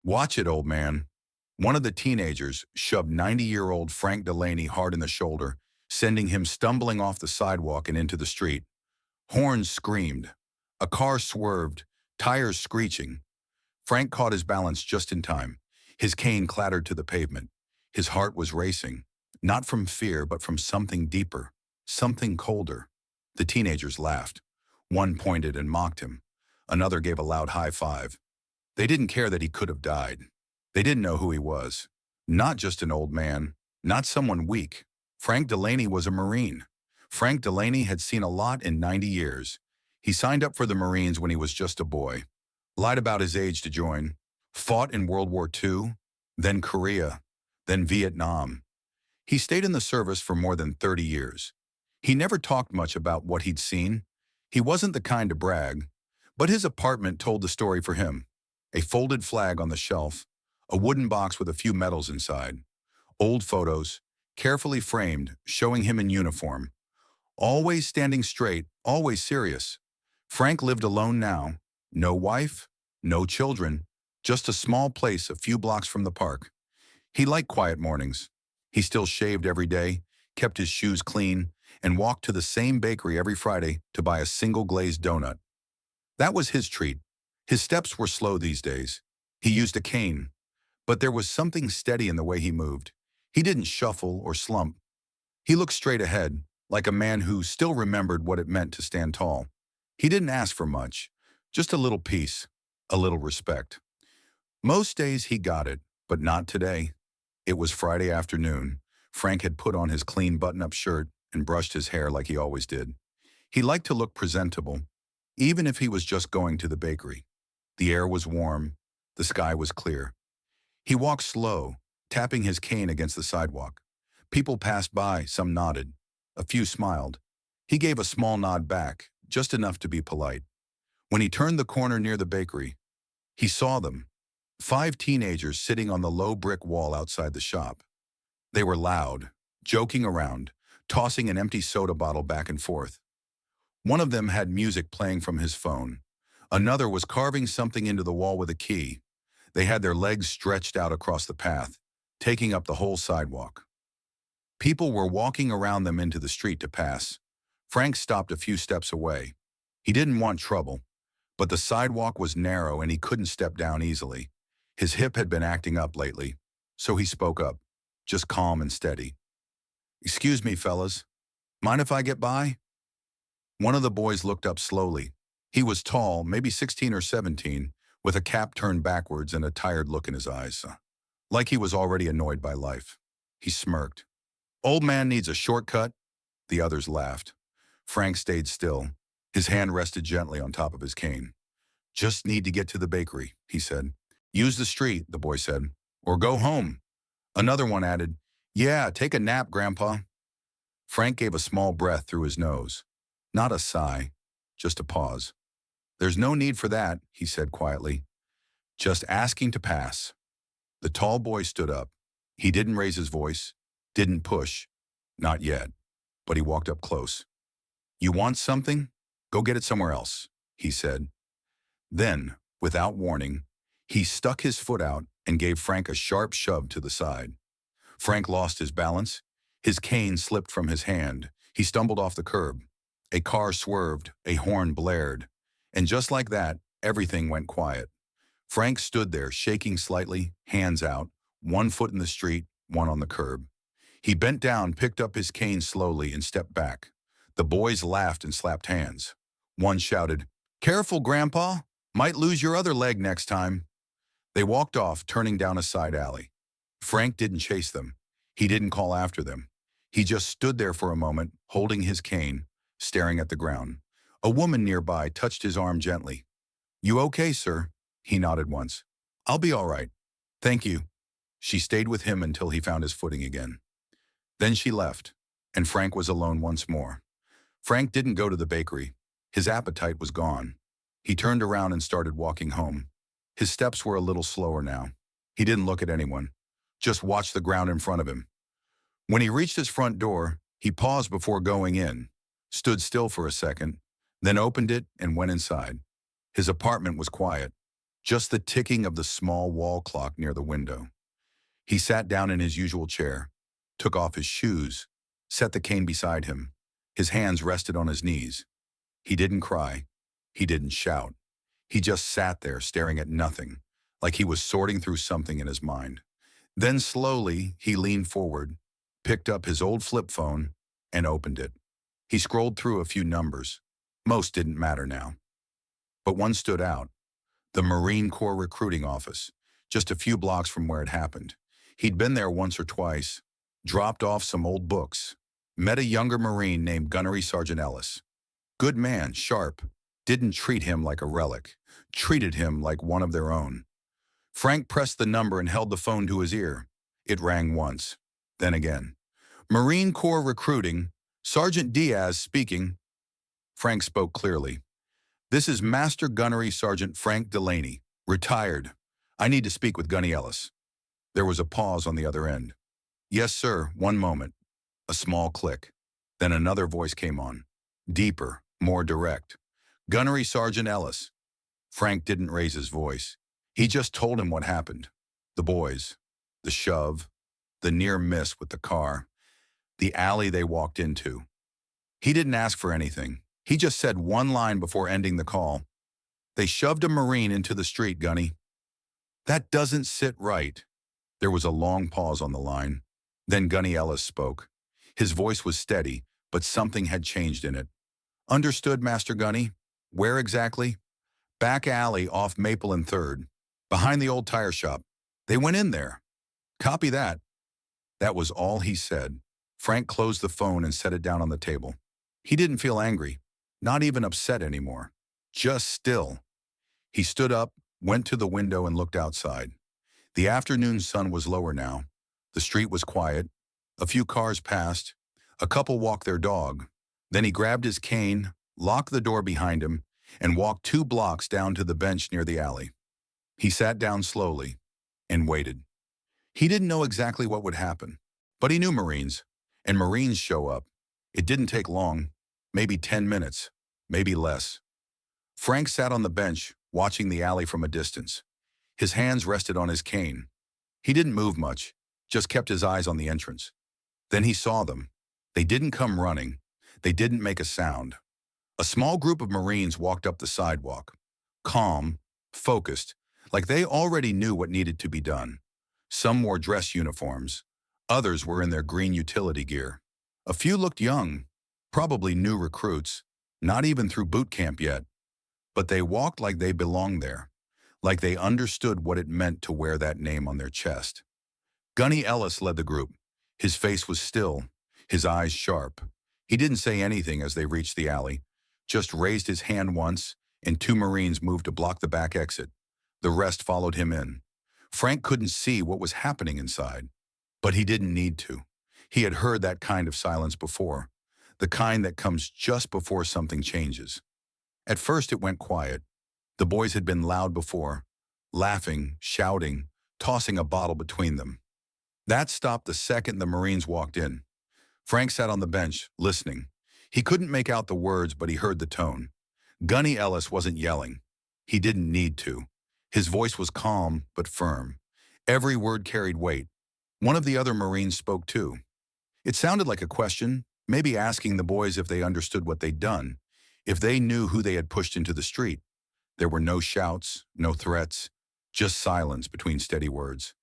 Watch it, old man. One of the teenagers shoved 90-year-old Frank Delaney hard in the shoulder, sending him stumbling off the sidewalk and into the street. Horns screamed. A car swerved, tires screeching. Frank caught his balance just in time. His cane clattered to the pavement. His heart was racing, not from fear, but from something deeper, something colder. The teenagers laughed. One pointed and mocked him. Another gave a loud high five. They didn't care that he could have died. They didn't know who he was. Not just an old man, not someone weak. Frank Delaney was a Marine. Frank Delaney had seen a lot in 90 years. He signed up for the Marines when he was just a boy, lied about his age to join, fought in World War II, then Korea, then Vietnam. He stayed in the service for more than 30 years. He never talked much about what he'd seen. He wasn't the kind to brag, but his apartment told the story for him. A folded flag on the shelf, a wooden box with a few medals inside, old photos, carefully framed, showing him in uniform. Always standing straight, always serious. Frank lived alone now. No wife, no children, just a small place a few blocks from the park. He liked quiet mornings. He still shaved every day, kept his shoes clean, and walked to the same bakery every Friday to buy a single glazed donut. That was his treat. His steps were slow these days. He used a cane, but there was something steady in the way he moved. He didn't shuffle or slump. He looked straight ahead, like a man who still remembered what it meant to stand tall. He didn't ask for much, just a little peace, a little respect. Most days he got it, but not today. It was Friday afternoon. Frank had put on his clean button-up shirt and brushed his hair like he always did. He liked to look presentable, even if he was just going to the bakery. The air was warm. The sky was clear. He walked slow, tapping his cane against the sidewalk. People passed by, some nodded. A few smiled. He gave a small nod back, just enough to be polite. When he turned the corner near the bakery, he saw them. 5 teenagers sitting on the low brick wall outside the shop. They were loud, joking around, tossing an empty soda bottle back and forth. One of them had music playing from his phone. Another was carving something into the wall with a key. They had their legs stretched out across the path, taking up the whole sidewalk. People were walking around them into the street to pass. Frank stopped a few steps away. He didn't want trouble, but the sidewalk was narrow and he couldn't step down easily. His hip had been acting up lately, so he spoke up, just calm and steady. "Excuse me, fellas. Mind if I get by?" One of the boys looked up slowly. He was tall, maybe 16 or 17, with a cap turned backwards and a tired look in his eyes, like he was already annoyed by life. He smirked. "Old man needs a shortcut?" The others laughed. Frank stayed still. His hand rested gently on top of his cane. "Just need to get to the bakery," he said. "Use the street," the boy said. "Or go home." Another one added, "Yeah, take a nap, Grandpa." Frank gave a small breath through his nose. Not a sigh, just a pause. "There's no need for that," he said quietly. "Just asking to pass." The tall boy stood up. He didn't raise his voice, didn't push, not yet, but he walked up close. "You want something? Go get it somewhere else," he said. Then, without warning, he stuck his foot out and gave Frank a sharp shove to the side. Frank lost his balance. His cane slipped from his hand. He stumbled off the curb. A car swerved, a horn blared. And just like that, everything went quiet. Frank stood there, shaking slightly, hands out, one foot in the street, one on the curb. He bent down, picked up his cane slowly, and stepped back. The boys laughed and slapped hands. One shouted, "Careful, Grandpa! Might lose your other leg next time." They walked off, turning down a side alley. Frank didn't chase them. He didn't call after them. He just stood there for a moment, holding his cane, staring at the ground. A woman nearby touched his arm gently. "You okay, sir?" He nodded once. "I'll be all right. Thank you." She stayed with him until he found his footing again. Then she left, and Frank was alone once more. Frank didn't go to the bakery. His appetite was gone. He turned around and started walking home. His steps were a little slower now. He didn't look at anyone, just watched the ground in front of him. When he reached his front door, he paused before going in, stood still for a second, then opened it and went inside. His apartment was quiet. just the ticking of the small wall clock near the window. He sat down in his usual chair, took off his shoes, set the cane beside him. His hands rested on his knees. He didn't cry. He didn't shout. He just sat there staring at nothing, like he was sorting through something in his mind. Then slowly, he leaned forward, picked up his old flip phone, and opened it. He scrolled through a few numbers. Most didn't matter now. But one stood out. The Marine Corps recruiting office, just a few blocks from where it happened. He'd been there once or twice, dropped off some old books, met a younger Marine named Gunnery Sergeant Ellis. Good man, sharp, didn't treat him like a relic, treated him like one of their own. Frank pressed the number and held the phone to his ear. It rang once, then again. Marine Corps recruiting, Sergeant Diaz speaking. Frank spoke clearly. This is Master Gunnery Sergeant Frank Delaney, retired. I need to speak with Gunny Ellis. There was a pause on the other end. Yes, sir, one moment. A small click. Then another voice came on. Deeper, more direct. Gunnery Sergeant Ellis. Frank didn't raise his voice. He just told him what happened. The boys, the shove, the near miss with the car, the alley they walked into. He didn't ask for anything. He just said one line before ending the call. They shoved a Marine into the street, Gunny. That doesn't sit right. There was a long pause on the line. Then Gunny Ellis spoke. His voice was steady, but something had changed in it. Understood, Master Gunny. Where exactly? Back alley off Maple and 3rd, behind the old tire shop. They went in there. Copy that. That was all he said. Frank closed the phone and set it down on the table. He didn't feel angry, not even upset anymore. Just still. He stood up, went to the window and looked outside. The afternoon sun was lower now. The street was quiet. A few cars passed. A couple walked their dog. Then he grabbed his cane, locked the door behind him, and walked 2 blocks down to the bench near the alley. He sat down slowly and waited. He didn't know exactly what would happen, but he knew Marines, and Marines show up. It didn't take long, maybe 10 minutes, maybe less. Frank sat on the bench, watching the alley from a distance. His hands rested on his cane. He didn't move much, just kept his eyes on the entrance. Then he saw them. They didn't come running. They didn't make a sound. A small group of Marines walked up the sidewalk, calm, focused, like they already knew what needed to be done. Some wore dress uniforms. Others were in their green utility gear. A few looked young, probably new recruits, not even through boot camp yet. But they walked like they belonged there, like they understood what it meant to wear that name on their chest. Gunny Ellis led the group. His face was still, his eyes sharp. He didn't say anything as they reached the alley, just raised his hand once, and 2 Marines moved to block the back exit. The rest followed him in. Frank couldn't see what was happening inside, but he didn't need to. He had heard that kind of silence before, the kind that comes just before something changes. At first it went quiet. The boys had been loud before, laughing, shouting, tossing a bottle between them. That stopped the second the Marines walked in. Frank sat on the bench, listening. He couldn't make out the words, but he heard the tone. Gunny Ellis wasn't yelling. He didn't need to. His voice was calm but firm. Every word carried weight. One of the other Marines spoke too. It sounded like a question, maybe asking the boys if they understood what they'd done, if they knew who they had pushed into the street. There were no shouts, no threats, just silence between steady words.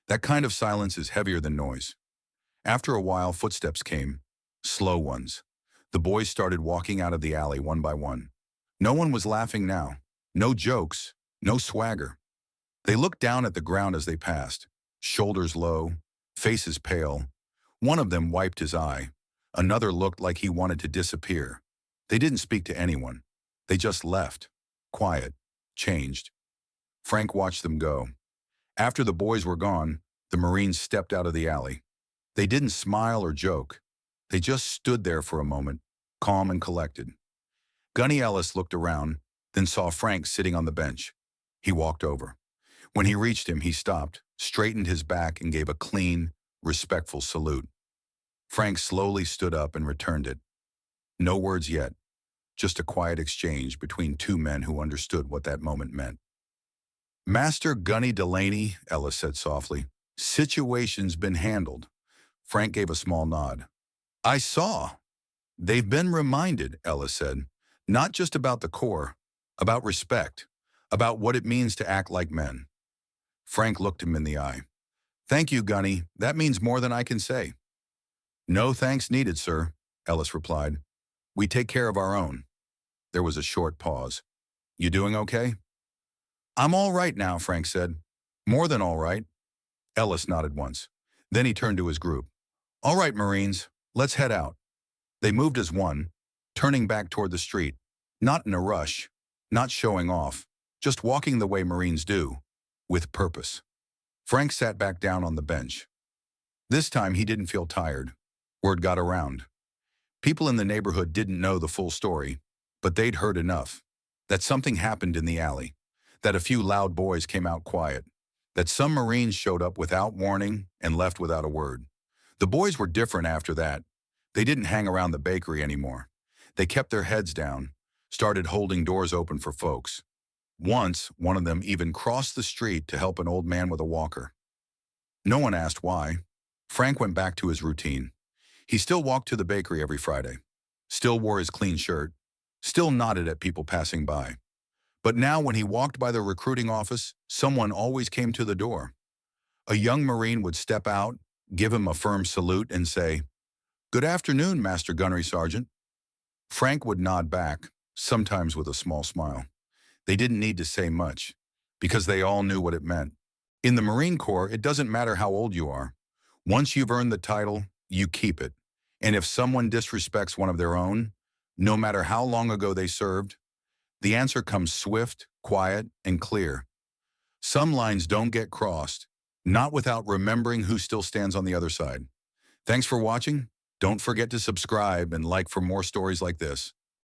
That kind of silence is heavier than noise. After a while, footsteps came, slow ones. The boys started walking out of the alley one by one. No one was laughing now. No jokes, no swagger. They looked down at the ground as they passed, shoulders low, faces pale. One of them wiped his eye. Another looked like he wanted to disappear. They didn't speak to anyone. They just left, quiet, changed. Frank watched them go. After the boys were gone, the Marines stepped out of the alley. They didn't smile or joke. They just stood there for a moment, calm and collected. Gunny Ellis looked around, then saw Frank sitting on the bench. He walked over. When he reached him, he stopped, straightened his back, and gave a clean, respectful salute. Frank slowly stood up and returned it. No words yet, just a quiet exchange between 2 men who understood what that moment meant. Master Gunny Delaney, Ellis said softly. Situation's been handled. Frank gave a small nod. I saw. They've been reminded, Ellis said. Not just about the Corps, about respect, about what it means to act like men. Frank looked him in the eye. Thank you, Gunny. That means more than I can say. No thanks needed, sir, Ellis replied. We take care of our own. There was a short pause. You doing okay? I'm all right now, Frank said. More than all right. Ellis nodded once. Then he turned to his group. All right, Marines, let's head out. They moved as one, turning back toward the street, not in a rush, not showing off, just walking the way Marines do, with purpose. Frank sat back down on the bench. This time he didn't feel tired. Word got around. People in the neighborhood didn't know the full story, but they'd heard enough. That something happened in the alley, that a few loud boys came out quiet, that some Marines showed up without warning and left without a word. The boys were different after that. They didn't hang around the bakery anymore. They kept their heads down, started holding doors open for folks. Once, one of them even crossed the street to help an old man with a walker. No one asked why. Frank went back to his routine. He still walked to the bakery every Friday, still wore his clean shirt, still nodded at people passing by. But now when he walked by the recruiting office, someone always came to the door. A young Marine would step out, give him a firm salute and say, Good afternoon, Master Gunnery Sergeant. Frank would nod back, sometimes with a small smile. They didn't need to say much, because they all knew what it meant. In the Marine Corps, it doesn't matter how old you are. Once you've earned the title, you keep it. And if someone disrespects one of their own, no matter how long ago they served, the answer comes swift, quiet, and clear. Some lines don't get crossed, not without remembering who still stands on the other side. Thanks for watching. Don't forget to subscribe and like for more stories like this.